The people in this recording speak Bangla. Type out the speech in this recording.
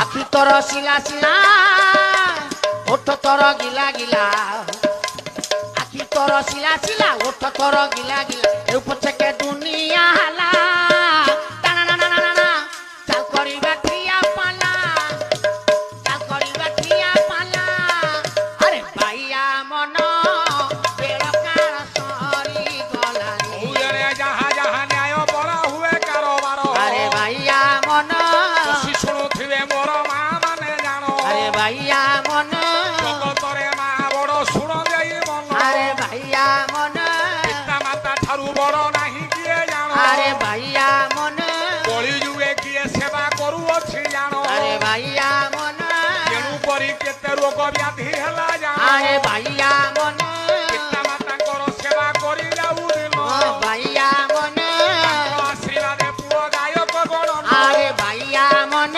আখি তোর শিলা শিলা ওঠ তোর গিলা গিলা আখি তোর শিলা শিলা ওঠ তোর গিলা গিলা এ পছকে দুনিয়া হালা টানা না না না না চাল করিবা ক্রিয়া পালা চাল করিবা ক্রিয়া পালা আরে ভাইয়া মন বেড়কার সরি গলা উড়ে যাহা যাহা ন্যায় বড় হুয়ে কারবার আরে ভাইয়া মন বসি শুনুথিবে মোর মা মানে জানো আরে ভাইয়া মন জগতরে মা বড় শুণ দেই মন আরে ভাইয়া মন পিতা মাতা ঠারু বড় নাহি কিয়ে জানো আরে ভাইয়া মন কলি যুগে কিয়ে সেবা করুଅছি জানো আরে ভাইয়া মন তেণু করি কেতে রোগ ব্যাধি হেলা জানো আরে ভাইয়া মন পিতা মাতাଙ୍କର সেবা କରି যাଉ ଦିନ ভাইয়া মন ତାଙ୍କ ଆଶୀର୍ବାଦେ ପୁଅ ଗାୟକ ଗଣ আরে ভাইয়া মন